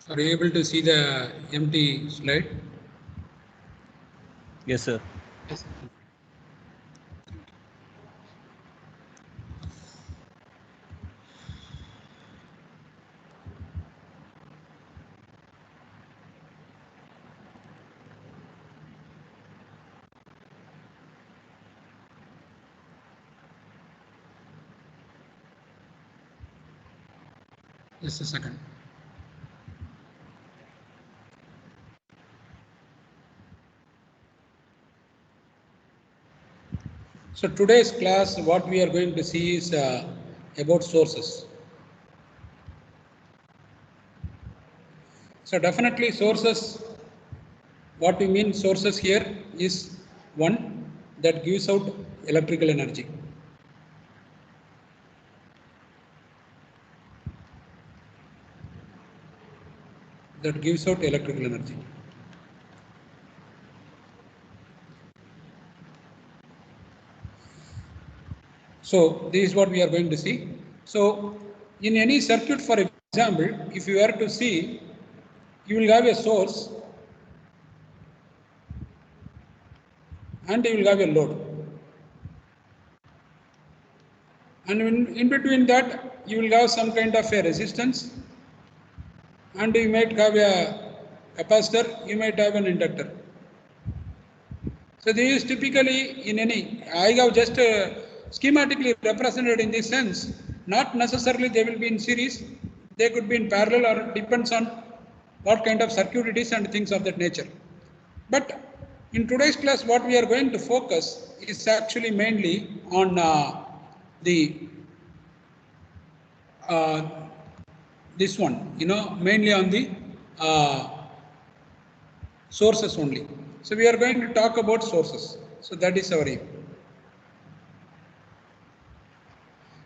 Are you able to see the empty slide? Yes, sir. Yes. Just a second. So today's class, what we are going to see is about sources. So definitely sources, what we mean sources here is one that gives out electrical energy. That gives out electrical energy. So this is what we are going to see. So in any circuit, for example, if you were to see, you will have a source and you will have a load. And in between that, you will have some kind of a resistance, and you might have a capacitor, you might have an inductor. So this is typically in any, I have just schematically represented in this sense, not necessarily they will be in series, they could be in parallel or depends on what kind of circuit it is and things of that nature. But in today's class, what we are going to focus is actually mainly on this one, mainly on the sources only. So we are going to talk about sources. So that is our aim.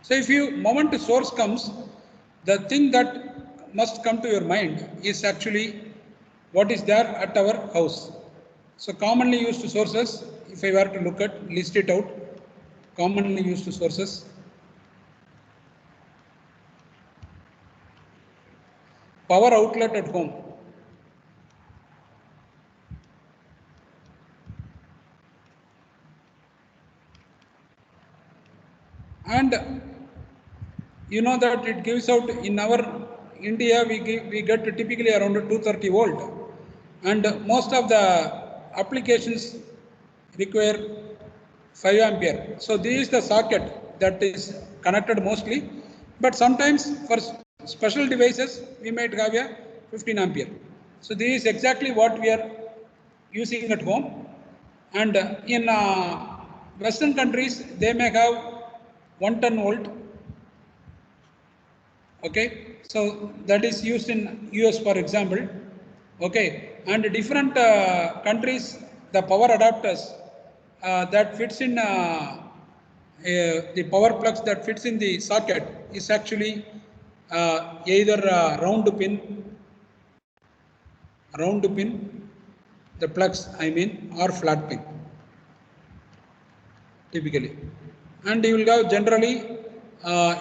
So if you moment to source comes, the thing that must come to your mind is actually what is there at our house. So commonly used sources, if I were to look at, list it out, commonly used sources. Power outlet at home. And you know that it gives out in our India, we get typically around 230 volt, and most of the applications require 5 ampere. So this is the socket that is connected mostly, but sometimes for special devices we might have a 15 ampere. So this is exactly what we are using at home, and in Western countries they may have 110 volt. Okay, so that is used in US, for example. Okay, and different countries, the power adapters that fits in the power plugs that fits in the socket is actually either round pin, the plugs I mean, or flat pin typically, and you will have generally uh,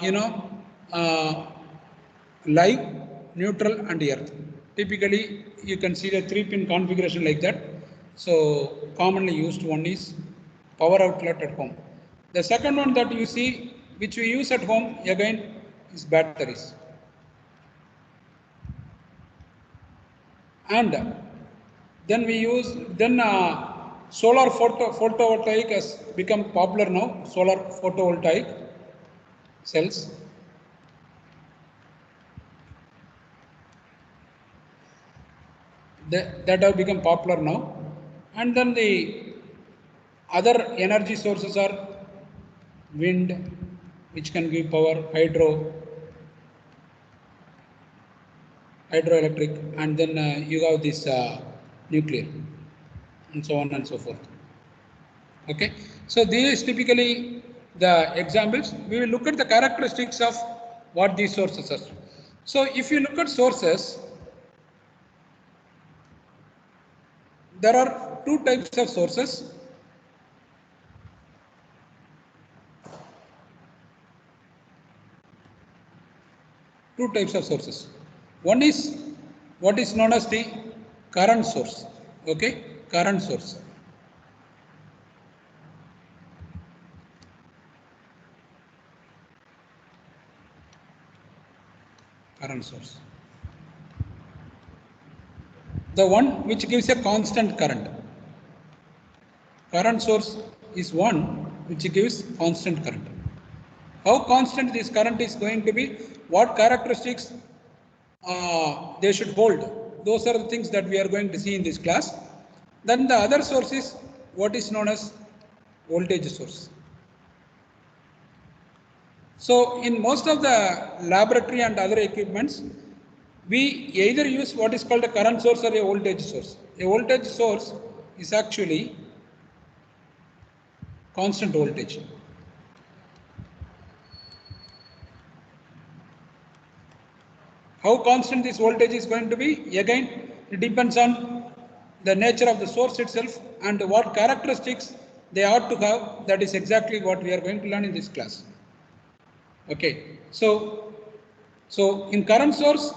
live, neutral and earth. Typically you can see the 3-pin configuration like that. So commonly used one is power outlet at home. The second one that you see which we use at home again is batteries. And then we use solar photovoltaic has become popular now, solar photovoltaic cells. That have become popular now. And then the other energy sources are wind, which can give power, hydroelectric, and then you have this nuclear, and so on and so forth. Okay, so these typically the examples. We will look at the characteristics of what these sources are. So if you look at sources, there are two types of sources. Two types of sources. One is what is known as the current source. Okay, current source. Current source. The one which gives a constant current. Current source is one which gives constant current. How constant this current is going to be, what characteristics they should hold. Those are the things that we are going to see in this class. Then the other source is what is known as voltage source. So in most of the laboratory and other equipments, we either use what is called a current source or a voltage source. A voltage source is actually constant voltage. How constant this voltage is going to be? Again, it depends on the nature of the source itself and what characteristics they ought to have. That is exactly what we are going to learn in this class. Okay, so in current source,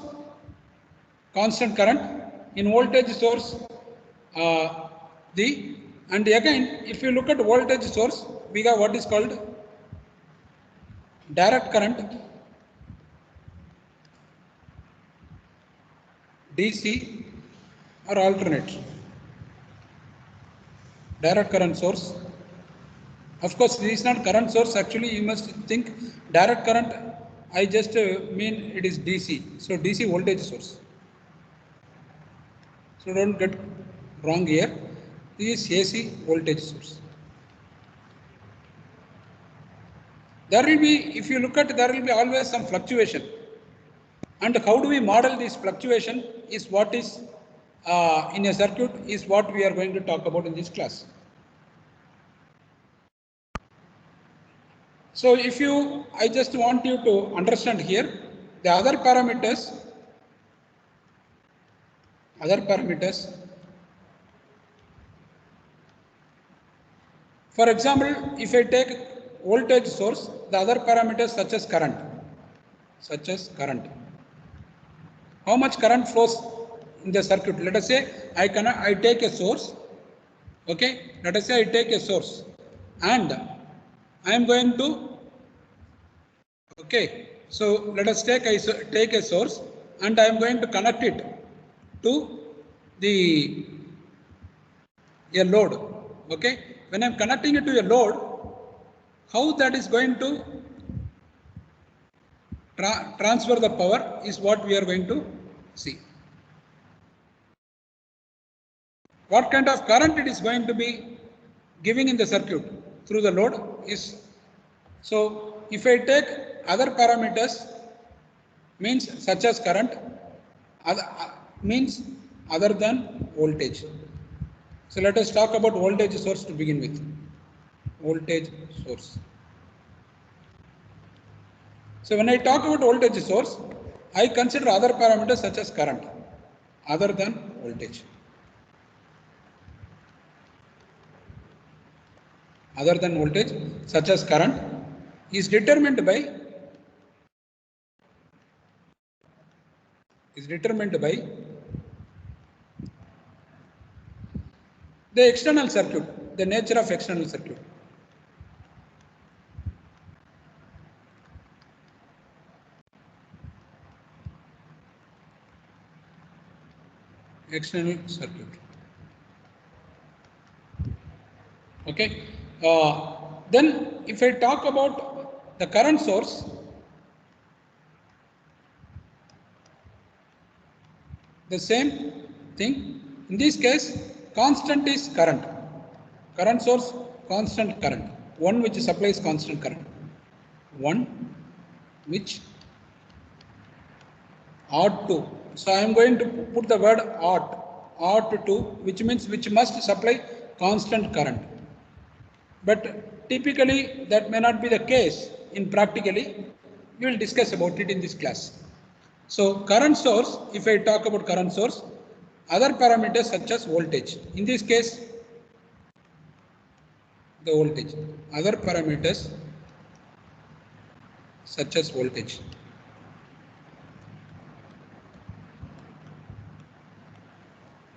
constant current. In voltage source, and again, if you look at voltage source, we have what is called direct current, DC or alternate. Direct current source. Of course, this is not current source. Actually, you must think direct current. I just mean it is DC. So DC voltage source. So don't get wrong here. This is AC voltage source. There will be, if you look at, there will be always some fluctuation. And how do we model this fluctuation is what is in a circuit is what we are going to talk about in this class. So if you, I just want you to understand here, the other parameters, for example, if I take voltage source, the other parameters such as current, how much current flows in the circuit. Let us say I take a source, okay, let us say I take a source and I am going to, okay, so let us take a source and I am going to connect it to a load. Okay, when I am connecting it to a load, how that is going to transfer the power is what we are going to see. What kind of current it is going to be giving in the circuit through the load is, so if I take other parameters, means such as current, means other than voltage. So let us talk about voltage source to begin with. Voltage source. So when I talk about voltage source, I consider other parameters such as current, other than voltage. Other than voltage, such as current, is determined by the external circuit, the nature of external circuit. External circuit. Okay. Then if I talk about the current source, the same thing. In this case, constant is current. Current source, constant current. One which supplies constant current. One which ought to. So I am going to put the word ought to, which means which must supply constant current. But typically that may not be the case in practically. We will discuss about it in this class. So current source, if I talk about current source, other parameters such as voltage. In this case, the voltage. Other parameters such as voltage.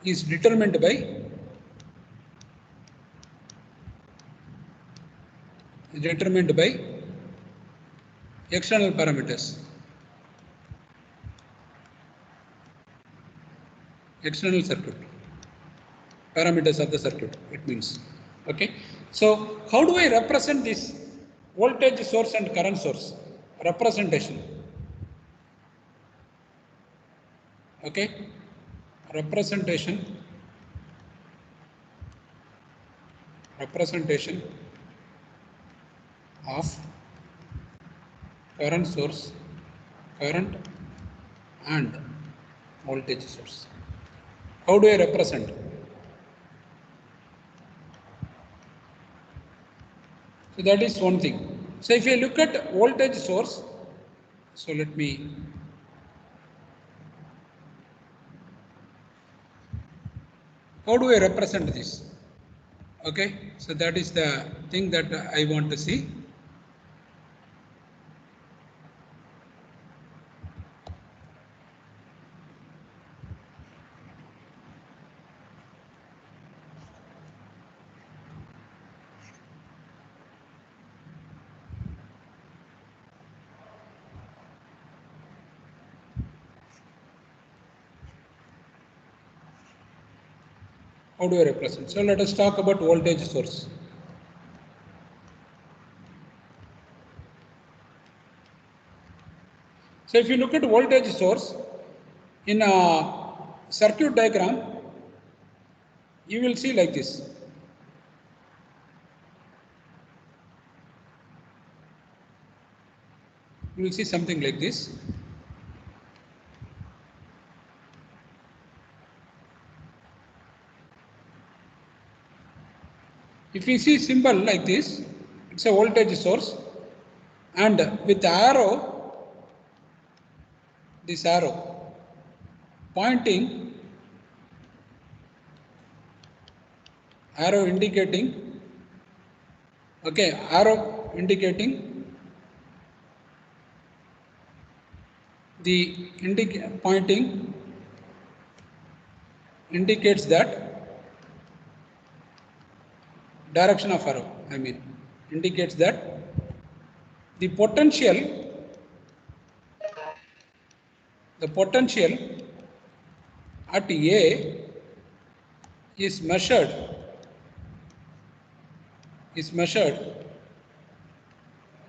is determined by external parameters. External circuit. Parameters of the circuit, it means. Okay. So how do I represent this voltage source and current source? Representation. Okay. Representation of current source, current and voltage source. How do I represent? So that is one thing. So if you look at voltage source, so let me how do I represent this? Okay, so that is the thing that I want to see. How do I represent? So let us talk about voltage source. So if you look at voltage source in a circuit diagram, you will see like this. You will see something like this. If you see symbol like this, it's a voltage source, and with arrow, this arrow pointing, arrow indicating, okay, arrow indicating the pointing indicates that direction of arrow, indicates that the potential at A is measured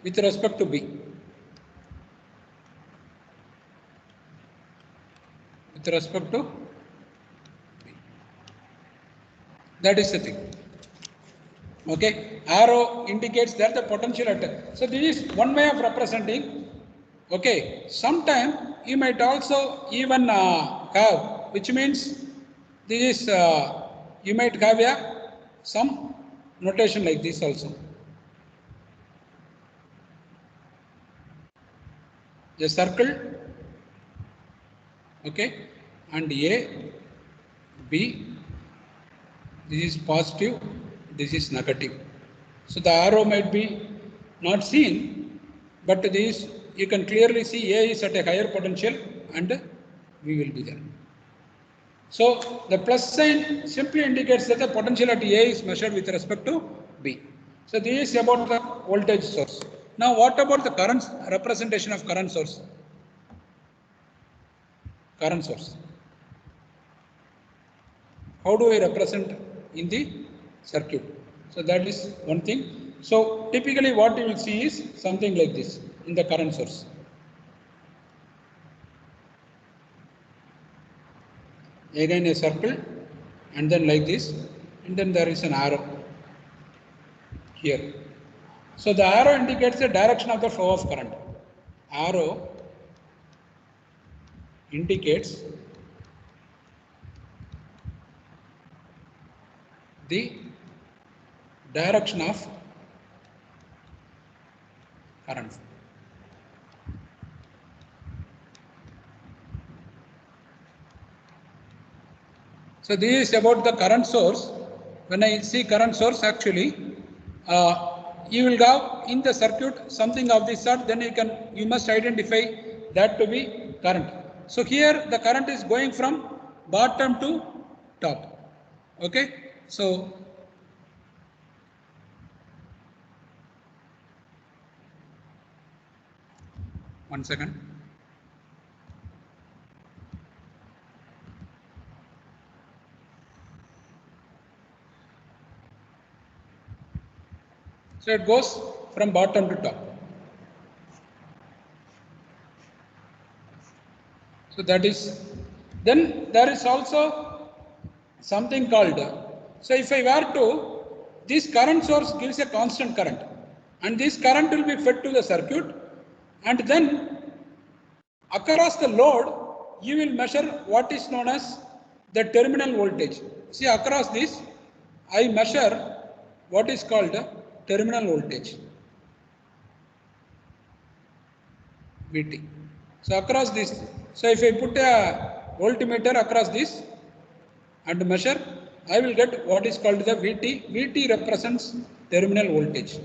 with respect to B. With respect to B. That is the thing. Okay, arrow indicates that the potential at. So this is one way of representing. Okay, sometime you might also even have, which means this is you might have some notation like this also. A circle, okay, and A, B, this is positive, this is negative. So the arrow might be not seen, but this you can clearly see A is at a higher potential and B will be there. So the plus sign simply indicates that the potential at A is measured with respect to B. So this is about the voltage source. Now what about the current representation of current source? Current source. How do I represent in the circuit? So that is one thing. So typically what you will see is something like this in the current source. Again a circle and then like this, and then there is an arrow here. So the arrow indicates the direction of the flow of current. Arrow indicates the direction of current. So this is about the current source. When I see current source, actually, you will have in the circuit something of this sort. Then you must identify that to be current. So here the current is going from bottom to top. Okay, so one second. So it goes from bottom to top. So that is, then there is also something called, so if I were to, this current source gives a constant current and this current will be fed to the circuit, and then across the load you will measure what is known as the terminal voltage. See, across this I measure what is called terminal voltage, VT. So across this, so if I put a voltmeter across this and measure, I will get what is called the VT. VT represents terminal voltage.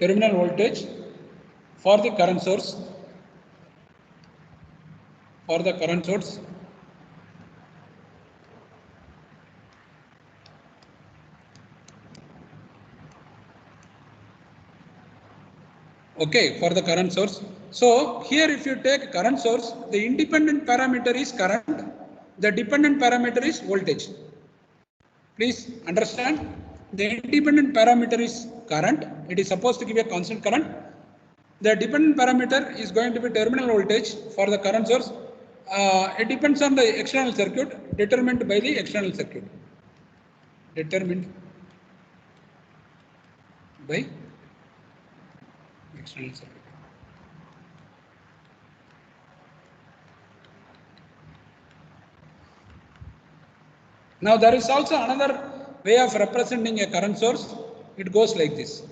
Terminal voltage for the current source. For the current source. Okay, for the current source. So here if you take current source, the independent parameter is current, the dependent parameter is voltage. Please understand, the independent parameter is current, it is supposed to give a constant current. The dependent parameter is going to be terminal voltage for the current source. It depends on the external circuit, determined by the external circuit. Determined by external circuit. Now there is also another way of representing a current source. It goes like this.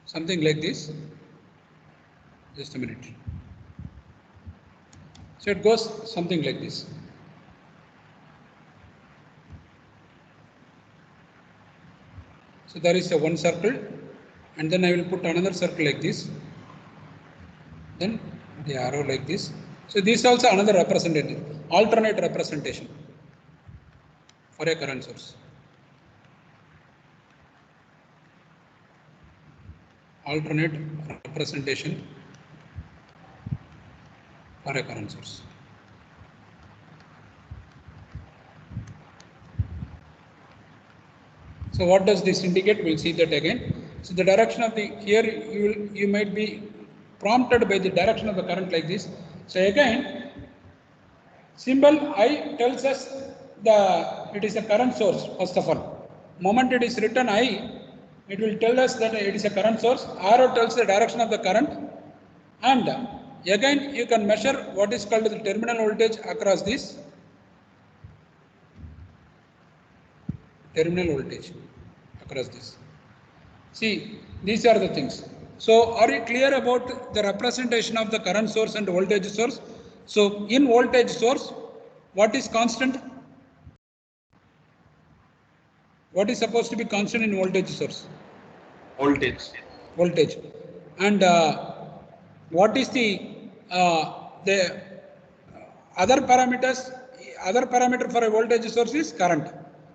Something like this. Just a minute. So it goes something like this. So there is a one circle, and then I will put another circle like this. Then the arrow like this. So this is also another representative, alternate representation for a current source. Alternate representation for a current source. So what does this indicate? We'll see that again. So the direction of the, here you might be prompted by the direction of the current like this. So again, symbol I tells us it is a current source first of all. Moment it is written I, it will tell us that it is a current source. Arrow tells the direction of the current, and again you can measure what is called the terminal voltage across this. Terminal voltage across this. See, these are the things. So are you clear about the representation of the current source and voltage source? So in voltage source, what is constant? What is supposed to be constant in voltage source? Voltage. Voltage. And what is the other parameters? Other parameter for a voltage source is current,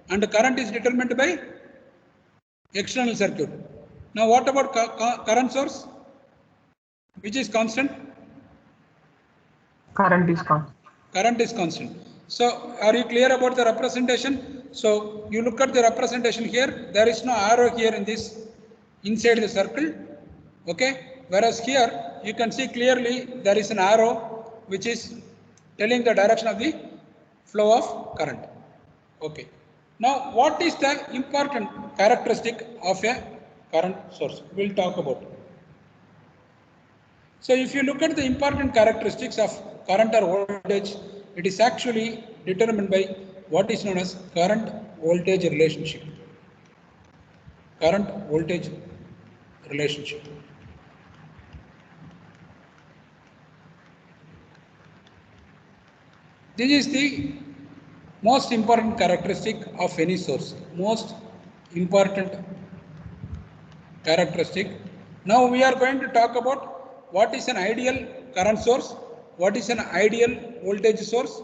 and the current is determined by external circuit. Now what about current source? Which is constant? Current is constant. Current is constant. So are you clear about the representation? So you look at the representation here, there is no arrow here in this inside the circle. Okay, whereas here you can see clearly there is an arrow which is telling the direction of the flow of current. Okay. Now what is the important characteristic of a current source? We'll talk about it. So if you look at the important characteristics of current or voltage, it is actually determined by what is known as current voltage relationship. Current voltage relationship. This is the Most important characteristic of any source. Most important characteristic. Now we are going to talk about what is an ideal current source, what is an ideal voltage source,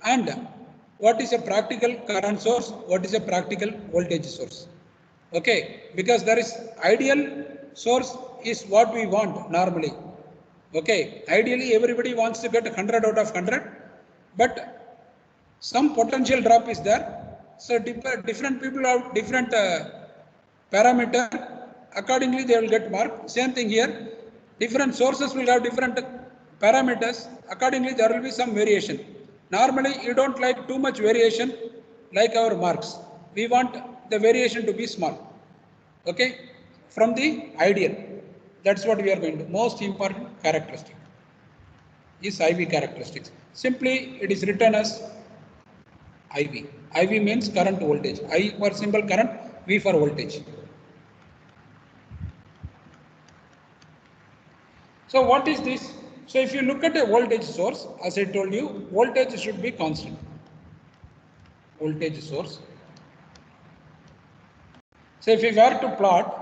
and what is a practical current source, what is a practical voltage source. Okay, because there is ideal source is what we want normally. Okay, ideally everybody wants to get 100 out of 100, but some potential drop is there. So different people have different parameter. Accordingly, they will get mark. Same thing here. Different sources will have different parameters. Accordingly, there will be some variation. Normally, you don't like too much variation like our marks. We want the variation to be small. Okay, from the ideal. That's what we are going to. Most important characteristic is IV characteristics. Simply, it is written as IV. IV means current voltage. I for simple current, V for voltage. So what is this? So if you look at a voltage source, as I told you, voltage should be constant. Voltage source. So if we were to plot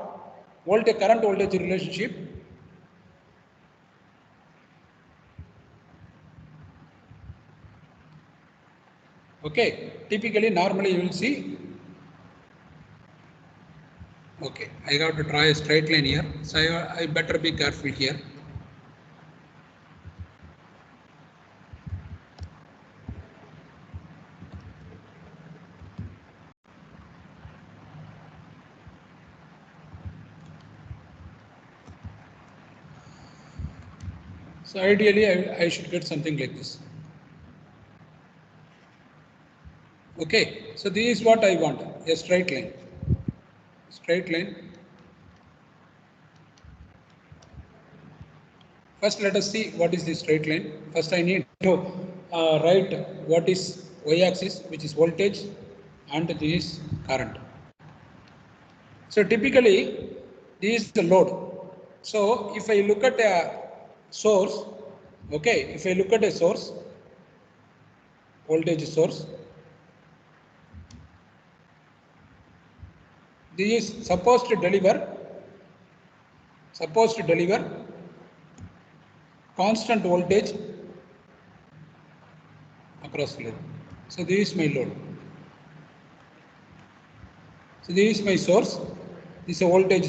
voltage current voltage relationship, okay, typically normally you will see, okay, I got to draw a straight line here, so I better be careful here. So ideally I should get something like this. Okay, so this is what I want, a straight line. Straight line. First, let us see what is the straight line. First, I need to write what is y-axis, which is voltage, and this is current. So typically, this is the load. So if I look at a source, okay, if I look at a source, voltage source, this is supposed to deliver constant voltage across the load. So this is my load. So this is my source. This is a voltage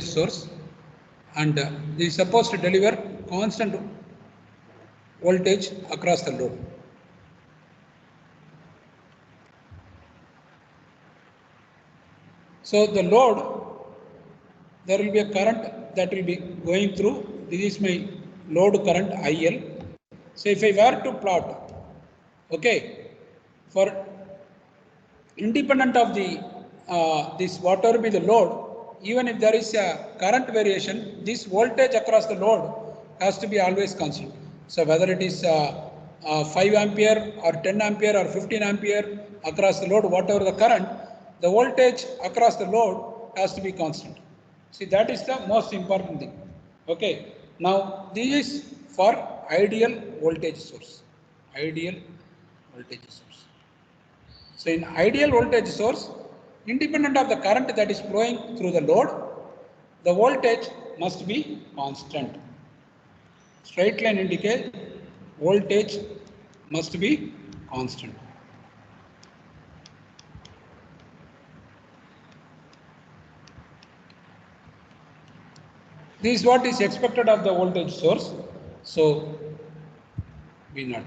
source, and this is supposed to deliver constant voltage across the load. So the load, there will be a current that will be going through. This is my load current IL. So if I were to plot, okay, for independent of the this whatever be the load, even if there is a current variation, this voltage across the load has to be always constant. So whether it is 5 ampere or 10 ampere or 15 ampere across the load, whatever the current, the voltage across the load has to be constant. See, that is the most important thing. Okay. Now this is for ideal voltage source. Ideal voltage source. So in ideal voltage source, independent of the current that is flowing through the load, the voltage must be constant. Straight line indicates voltage must be constant. This is what is expected of the voltage source. So V0.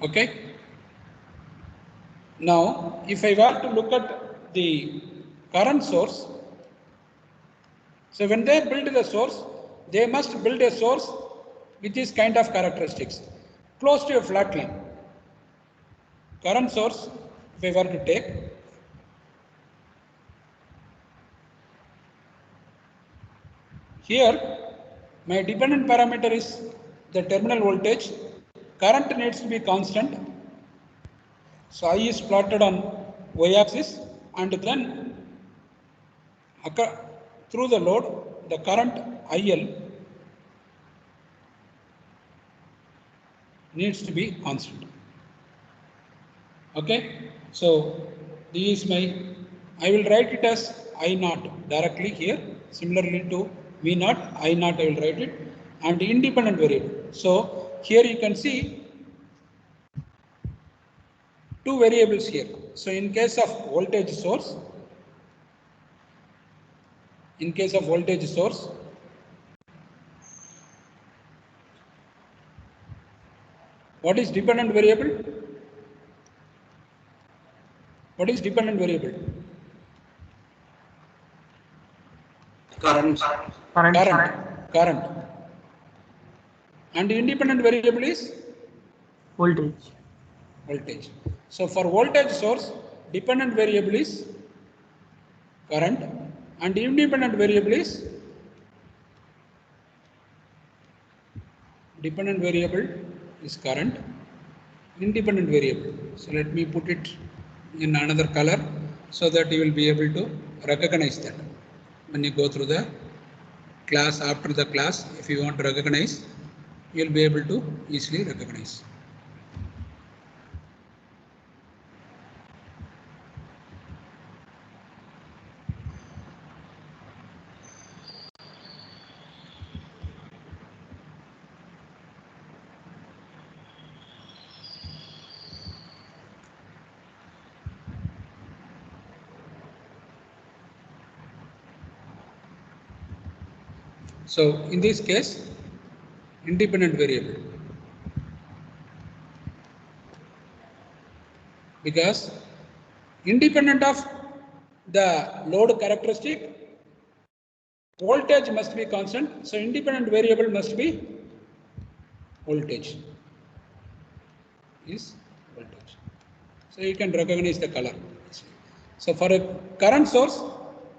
Okay. Now, if I were to look at the current source, so when they build the source, they must build a source with this kind of characteristics, close to a flat line. Current source, if I were to take, here my dependent parameter is the terminal voltage, current needs to be constant. So I is plotted on y-axis, and then through the load, the current IL needs to be constant. Okay, so this is my, I will write it as I naught directly here. Similarly to V naught, I naught I will write it, and independent variable. So here you can see two variables here. So in case of voltage source, what is dependent variable? What is dependent variable? Current. Current. And independent variable is voltage. So for voltage source, dependent variable is current and independent variable is current, independent variable. So let me put it in another color so that you will be able to recognize that when you go through the class. After the class, if you want to recognize, you will be able to easily recognize. So in this case, independent variable, because independent of the load characteristic, voltage must be constant. So independent variable must be voltage. Is voltage. So you can recognize the color. So for a current source,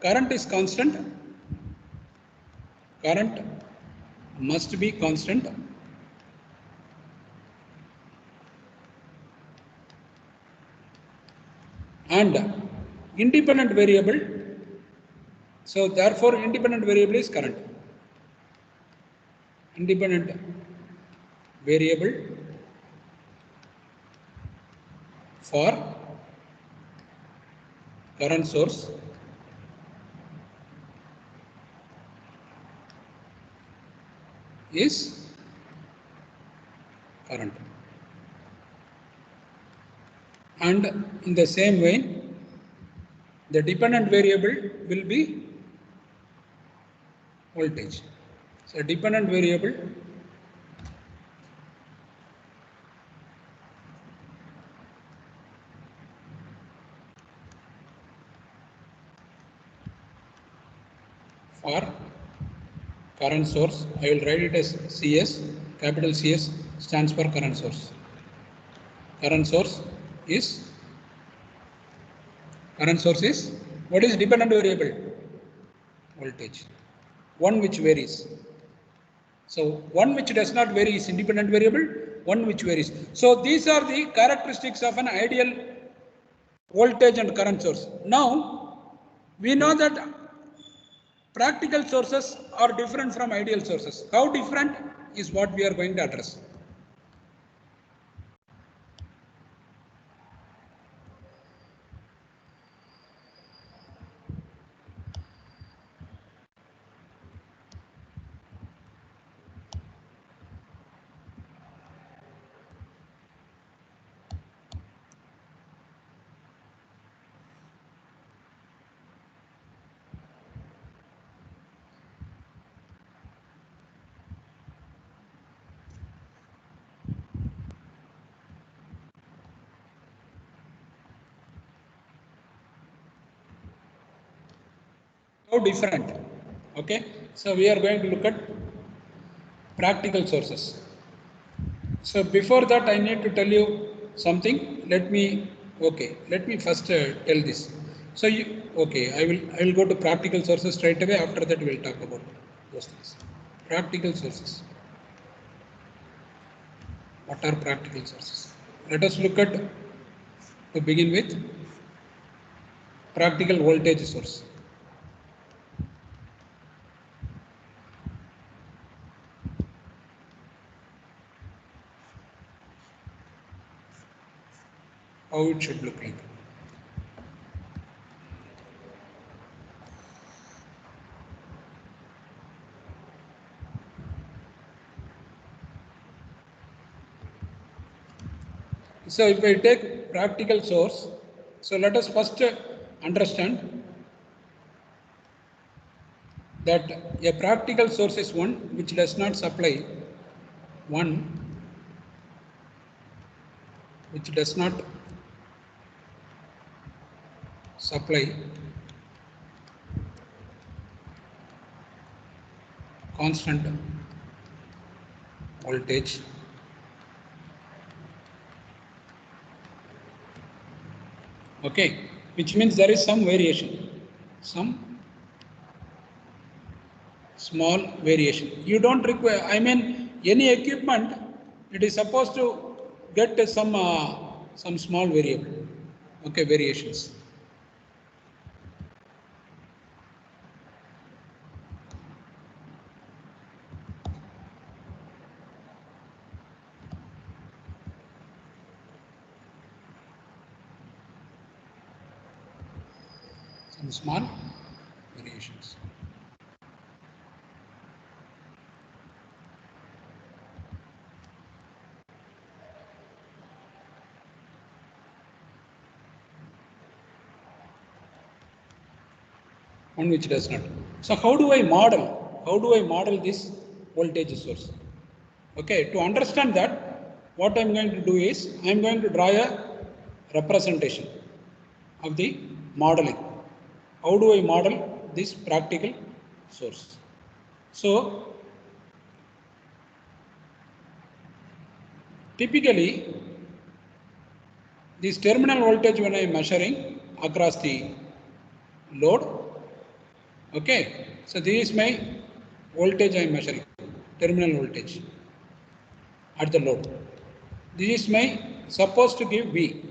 current is constant. Current must be constant. And independent variable, so therefore independent variable is current. Independent variable for current source is current. And in the same way, the dependent variable will be voltage. So dependent variable for current source, I will write it as CS, capital CS stands for current source. Current source is, what is dependent variable? Voltage. One which varies. So one which does not vary is independent variable, one which varies. So these are the characteristics of an ideal voltage and current source. Now we know that practical sources are different from ideal sources. How different is what we are going to address. How different? Okay, so we are going to look at practical sources. So before that, I need to tell you something. Let me first tell this. So I will go to practical sources straight away. After that, we will talk about those things. Practical sources. What are practical sources? Let us look at, to begin with, practical voltage source. how it should look like. So if I take practical source, so let us first understand that a practical source is one which does not supply constant voltage okay, which means there is some variation, some small variation. You don't require, I mean, any equipment, it is supposed to get some small variable, okay, variations. Some small variations. One which does not. So how do I model? How do I model this voltage source? Okay, to understand that, what I'm going to do is, I'm going to draw a representation of the modeling. How do I model this practical source? So, typically, this terminal voltage when I am measuring across the load, okay, so this is my voltage I am measuring, terminal voltage at the load. This is my supposed to give V,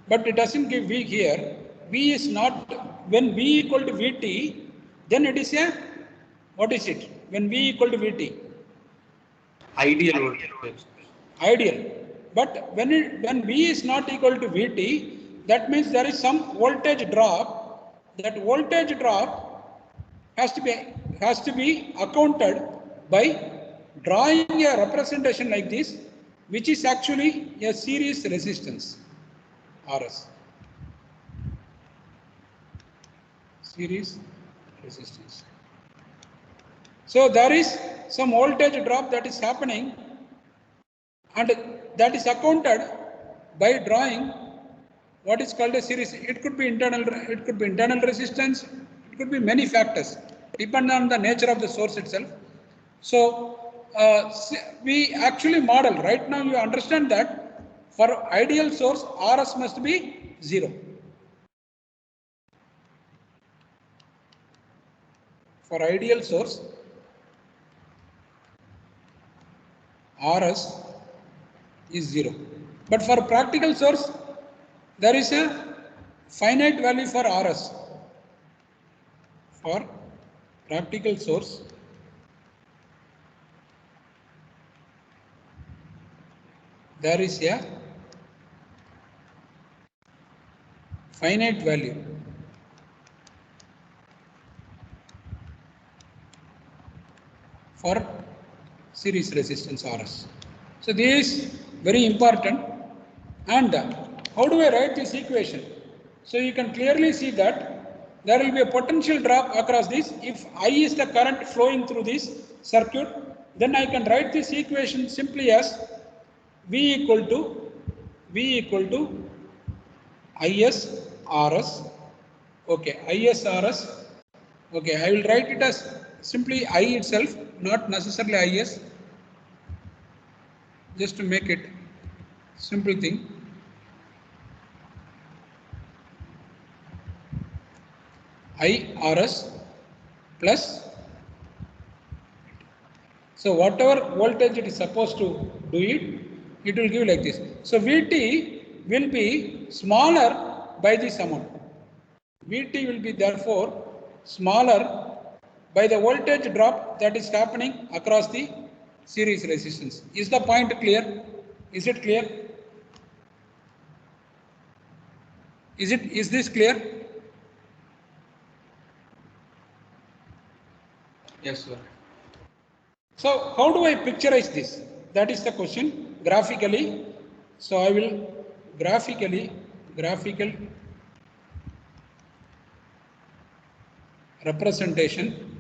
but it doesn't give V here. V is not, when V equal to Vt, then it is a, what is it? When V equal to Vt? Ideal voltage. Ideal. But when V is not equal to Vt, that means there is some voltage drop. That voltage drop has to be accounted by drawing a representation like this, which is actually a series resistance, RS. Series resistance. So there is some voltage drop that is happening, and that is accounted by drawing what is called a series. It could be internal resistance, it could be many factors, depending on the nature of the source itself. So we actually model, right now you understand that for ideal source, RS must be 0. For ideal source, RS is 0. But for practical source, there is a finite value for RS. For practical source, there is a finite value for series resistance RS. So this is very important. And how do I write this equation? So you can clearly see that there will be a potential drop across this. If I is the current flowing through this circuit, then I can write this equation simply as V equal to IS RS. Okay, IS RS. Okay, I will write it as simply I itself, not necessarily IS, just to make it simple thing. IRS plus, so whatever voltage it is supposed to do it will give like this. So Vt will be smaller by this amount. Vt will be therefore smaller by the voltage drop that is happening across the series resistance. Is the point clear? Is it clear? Is this clear? Yes, sir. So how do I picturize this? That is the question graphically. So I will graphical representation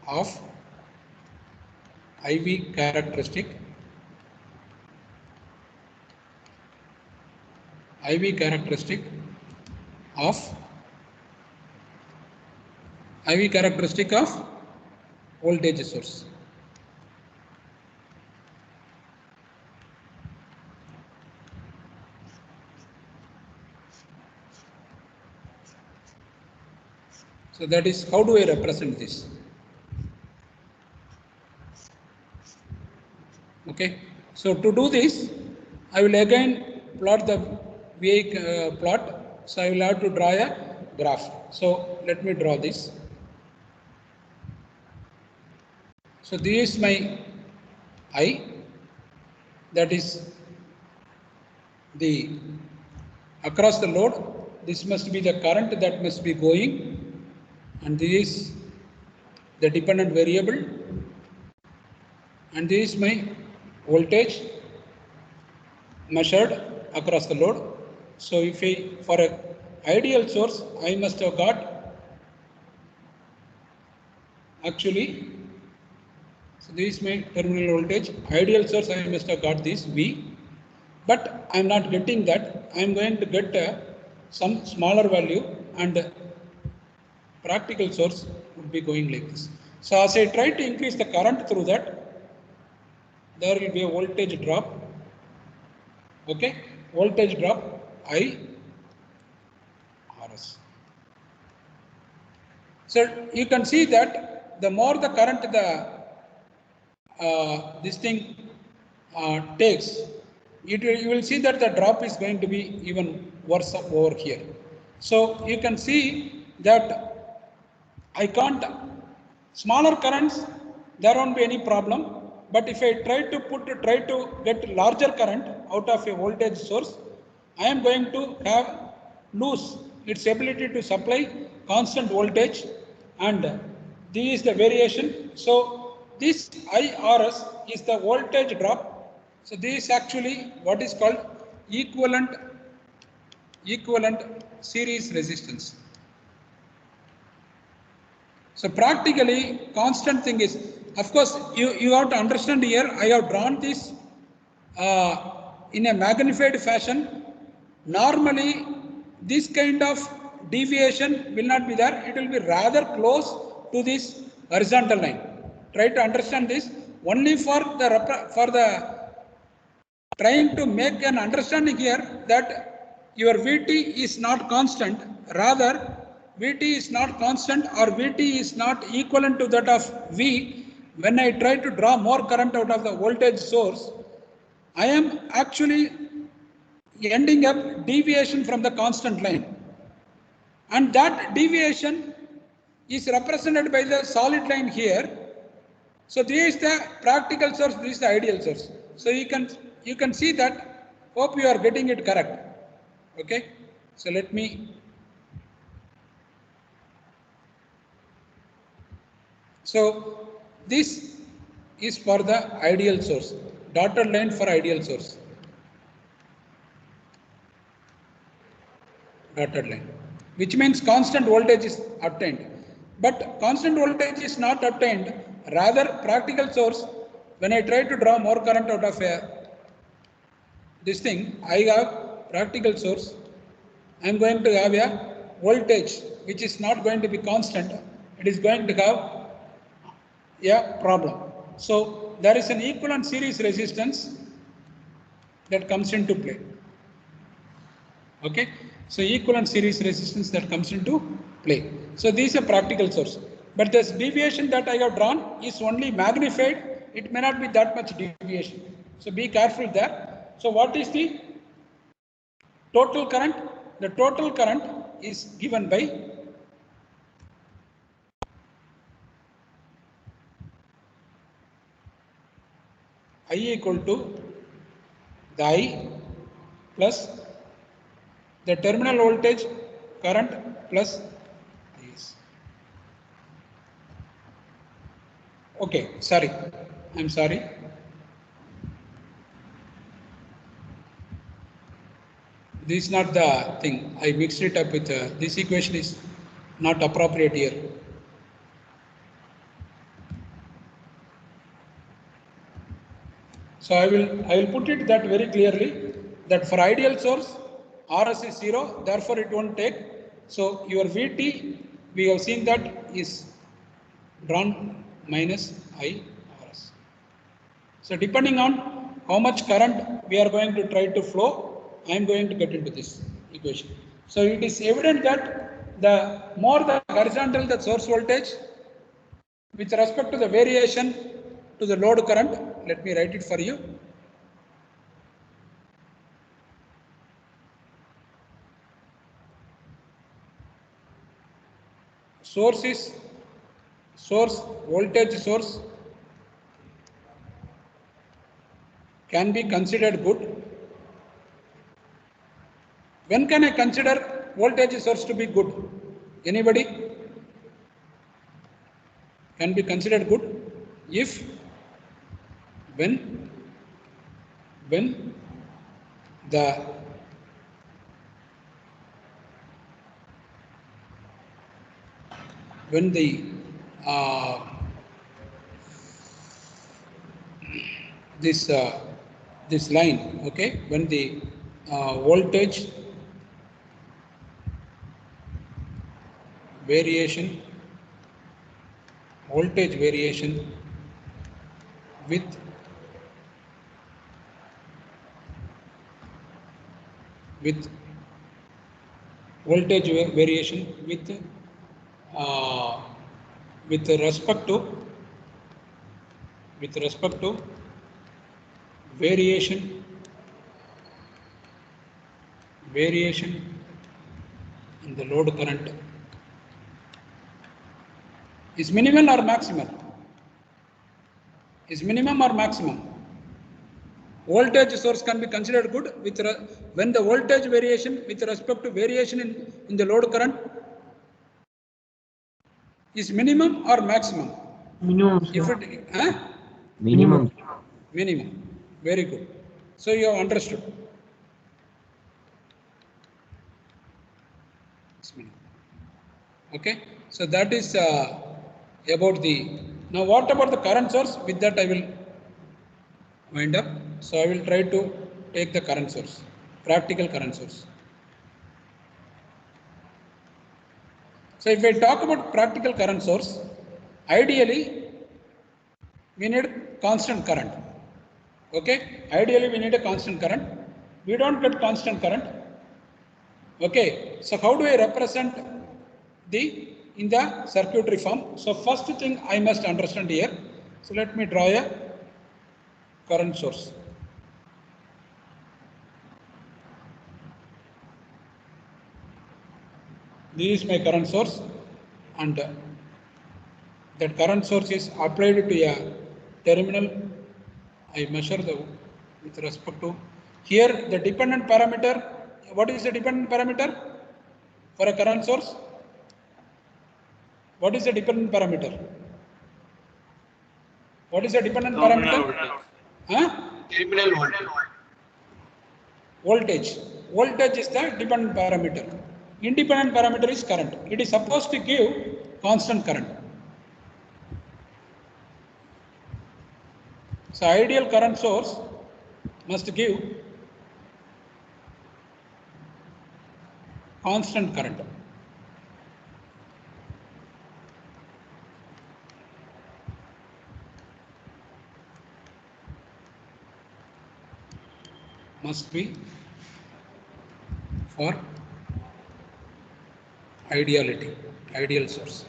of IV characteristic of voltage source. So that is how do I represent this? Okay. So to do this, I will again plot the VI plot. So I will have to draw a graph. So let me draw this. So this is my I, that is the across the load. This must be the current that must be going, and this is the dependent variable, and this is my voltage measured across the load. So if I, for a ideal source, I must have got actually, so this is my terminal voltage. Ideal source, I must have got this V, but I am not getting that. I am going to get some smaller value, and practical source would be going like this. So as I try to increase the current through that, there will be a voltage drop. Okay, voltage drop I RS. So you can see that the more the current this thing takes, you will see that the drop is going to be even worse over here. So you can see that I can't, smaller currents, there won't be any problem. But if I try to get larger current out of a voltage source, I am going to lose its ability to supply constant voltage, and this is the variation. So this IRS is the voltage drop. So this is actually what is called equivalent series resistance. So practically constant thing is, of course, you have to understand here, I have drawn this in a magnified fashion. Normally, this kind of deviation will not be there. It will be rather close to this horizontal line. Try to understand this. Only for the trying to make an understanding here that your Vt is not constant, rather Vt is not constant or Vt is not equivalent to that of V. When I try to draw more current out of the voltage source, I am actually ending up deviation from the constant line, and that deviation is represented by the solid line here. So this is the practical source, this is the ideal source. So you can see that. Hope you are getting it correct. Okay. So let me. So this is for the ideal source. Dotted line for ideal source. Dotted line, which means constant voltage is obtained. But constant voltage is not obtained. Rather, practical source, when I try to draw more current out of this thing, I have practical source. I am going to have a voltage which is not going to be constant. It is going to have a problem. So there is an equivalent series resistance that comes into play. Okay, so equivalent series resistance that comes into play. So this is a practical source, but this deviation that I have drawn is only magnified. It may not be that much deviation. So be careful there. So what is the total current? The total current is given by I equal to the I plus the terminal voltage current plus this. Okay, sorry, I'm sorry. This is not the thing. I mixed it up with this equation is not appropriate here. So I will put it that very clearly that for ideal source RS is 0, therefore it won't take. So your VT we have seen that is drawn minus IRS. So depending on how much current we are going to try to flow, I am going to get into this equation. So it is evident that the more the horizontal the source voltage with respect to the variation to the load current, let me write it for you. Source is voltage source can be considered good. When can I consider voltage source to be good? Anybody? Can be considered good if when the this line, okay, when the voltage variation with voltage variation with respect to variation in the load current is minimal or maximum? Is minimum or maximum? Voltage source can be considered good with when the voltage variation with respect to variation in the load current is minimum or maximum? Minimum. If it Minimum. Minimum. Very good. So you have understood. Okay. So that is about the. Now what about the current source? With that I will wind up. So I will try to take the current source, practical current source. So if I talk about practical current source, ideally we need constant current. Okay, ideally we need a constant current. We don't get constant current. Okay, so how do I represent in the circuitry form? So first thing I must understand here. So let me draw a current source. This is my current source, and that current source is applied to a terminal. I measure with respect to here the dependent parameter. What is the dependent parameter for a current source? What is the dependent parameter? What is the dependent parameter? Terminal voltage. Voltage. Voltage is the dependent parameter. Independent parameter is current. It is supposed to give constant current. So ideal current source must give constant current. Must be for ideal source.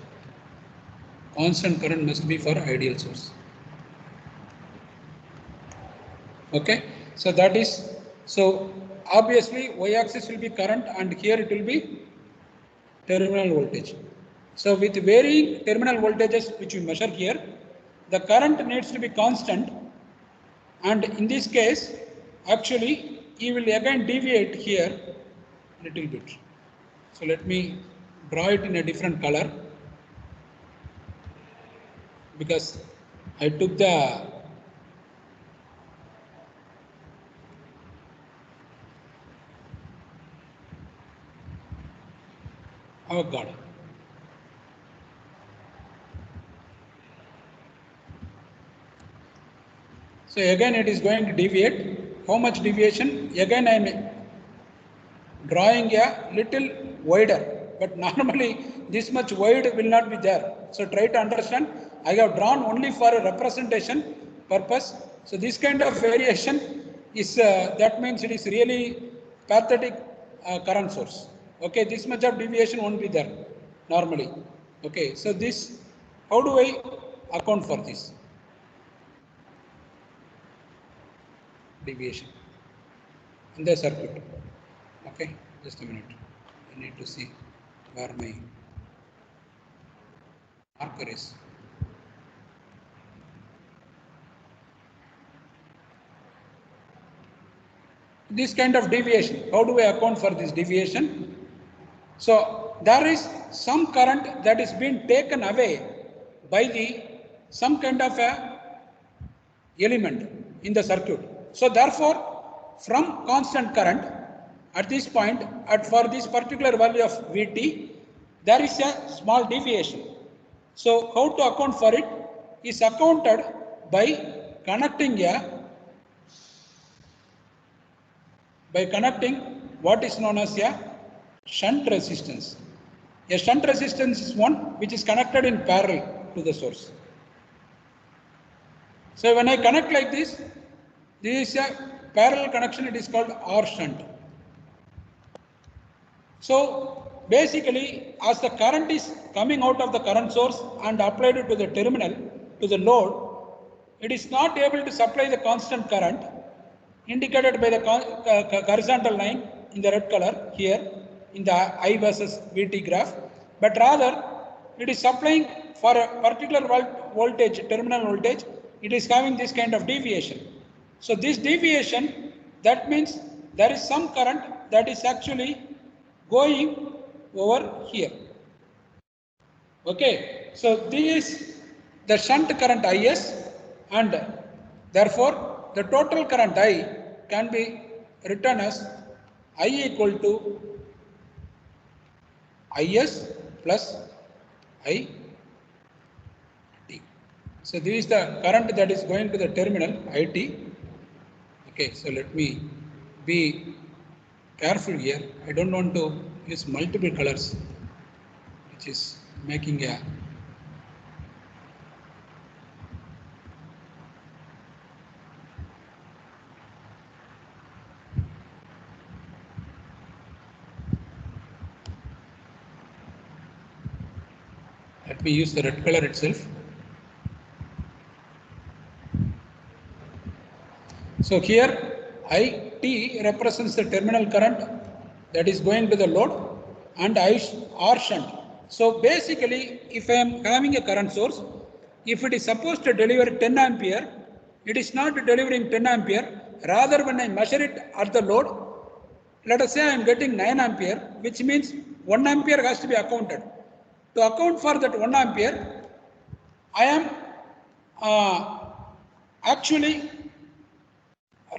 Constant current must be for ideal source. Okay, so that is, so obviously y-axis will be current and here it will be terminal voltage. So with varying terminal voltages which we measure here, the current needs to be constant, and in this case actually he will again deviate here a little bit. So let me draw it in a different color, because I took the oh God. So again it is going to deviate. How much deviation? Again I am drawing a little wider, but normally this much wide will not be there. So try to understand. I have drawn only for a representation purpose. So this kind of variation is that means it is really pathetic current source. Okay, this much of deviation won't be there normally. Okay, so this, how do I account for this deviation in the circuit? Okay, just a minute. I need to see where my marker is. This kind of deviation, how do I account for this deviation? So there is some current that is being taken away by the some kind of a element in the circuit. So therefore, from constant current at this point, for this particular value of Vt, there is a small deviation. So how to account for it is accounted by connecting what is known as a shunt resistance. A shunt resistance is one which is connected in parallel to the source. So when I connect like this is a parallel connection, it is called R shunt. So basically, as the current is coming out of the current source and applied to the terminal, to the load, it is not able to supply the constant current indicated by the horizontal line in the red color here in the I versus Vt graph, but rather it is supplying for a particular voltage, terminal voltage, it is having this kind of deviation. So this deviation, that means there is some current that is actually going over here. Okay, so this is the shunt current Is, and therefore the total current I can be written as I equal to Is plus I T. So this is the current that is going to the terminal IT. Okay, so let me be careful here. I don't want to use multiple colors, which is making a let me use the red color itself. So here IT represents the terminal current that is going to the load, and R shunt. So basically, if I am having a current source, if it is supposed to deliver 10 ampere, it is not delivering 10 ampere. Rather, when I measure it at the load, let us say I am getting 9 ampere, which means 1 ampere has to be accounted. To account for that 1 ampere, I am actually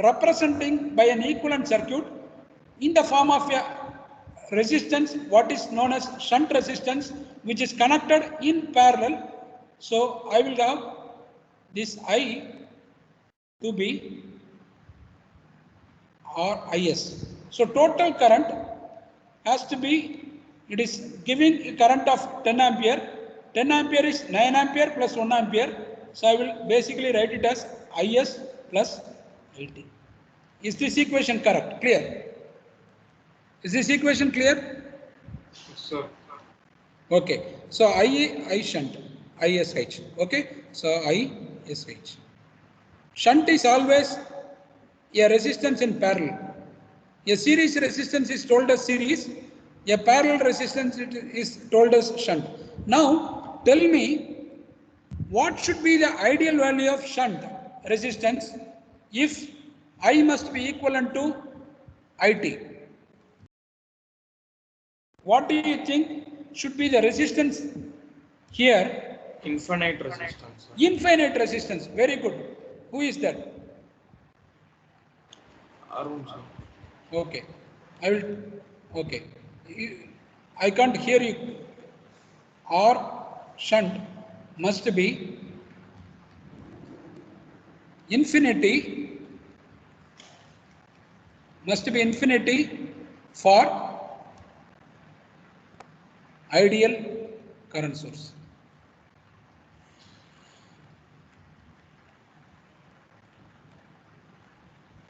representing by an equivalent circuit in the form of a resistance, what is known as shunt resistance, which is connected in parallel. So I will have this I to be or Is. So total current has to be, it is giving a current of 10 ampere. 10 ampere is 9 ampere plus 1 ampere. So I will basically write it as Is plus IT. Is this equation correct? Clear? Is this equation clear? Yes, sir. Okay. So I shunt, ISH. Okay. So ISH. Shunt is always a resistance in parallel. A series resistance is told as series. A parallel resistance is told as shunt. Now, tell me, what should be the ideal value of shunt resistance if I must be equivalent to IT. What do you think should be the resistance here? Infinite resistance. Infinite resistance. Very good. Who is that? Arun sir. Okay. I will. Okay. I can't hear you. R shunt must be infinity. Must be infinity for ideal current source.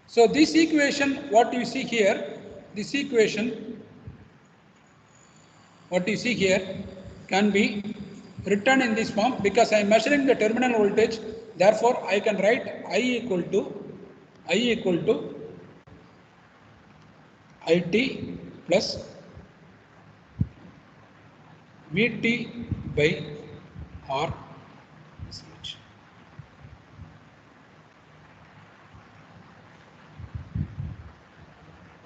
So this equation, what you see here, this equation, what you see here can be written in this form because I am measuring the terminal voltage. Therefore, I can write I equal to IT plus VT by R.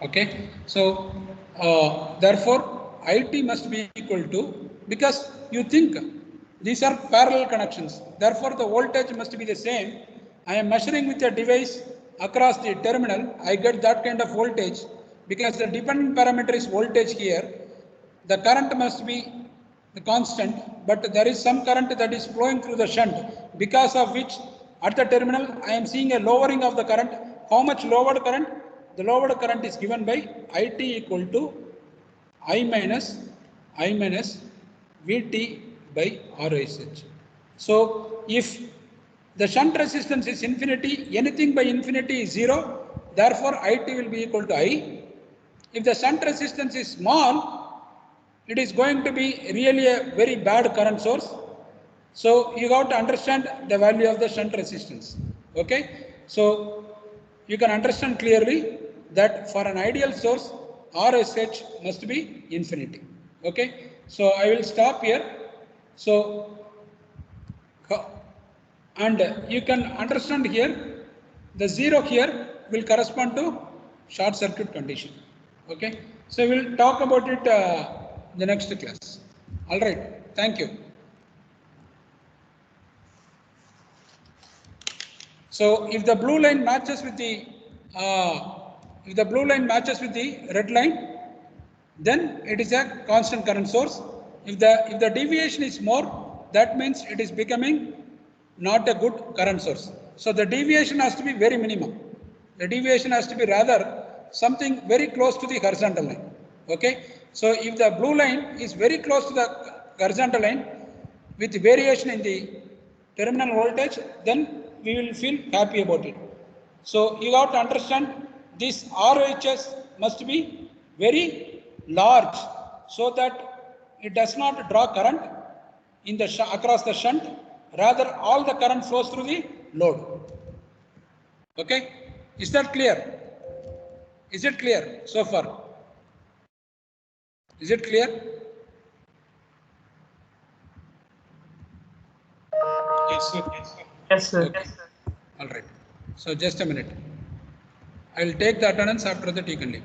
Okay, so therefore IT must be equal to, because you think these are parallel connections, therefore the voltage must be the same. I am measuring with a device across the terminal, I get that kind of voltage because the dependent parameter is voltage here. The current must be the constant, but there is some current that is flowing through the shunt, because of which at the terminal I am seeing a lowering of the current. How much lowered current? The lowered current is given by IT equal to I minus VT by RSH. So if the shunt resistance is infinity, anything by infinity is 0, therefore IT will be equal to I. If the shunt resistance is small, it is going to be really a very bad current source. So you have to understand the value of the shunt resistance. Okay, so you can understand clearly that for an ideal source, RSH must be infinity. Okay, so I will stop here. So, and you can understand here, the 0 here will correspond to short circuit condition. Okay, so we'll talk about it the next class. All right, thank you. So if the blue line matches with the red line, then it is a constant current source. If the deviation is more, that means it is becoming not a good current source. So the deviation has to be very minimum. The deviation has to be rather something very close to the horizontal line. Okay. So if the blue line is very close to the horizontal line with variation in the terminal voltage, then we will feel happy about it. So you have to understand this RHS must be very large so that it does not draw current in the across the shunt, rather all the current flows through the load. Okay, is that clear? Is it clear so far? Is it clear? Yes, sir. Yes, sir. Yes, sir. Okay. All right. So just a minute. I will take the attendance, after that you can leave.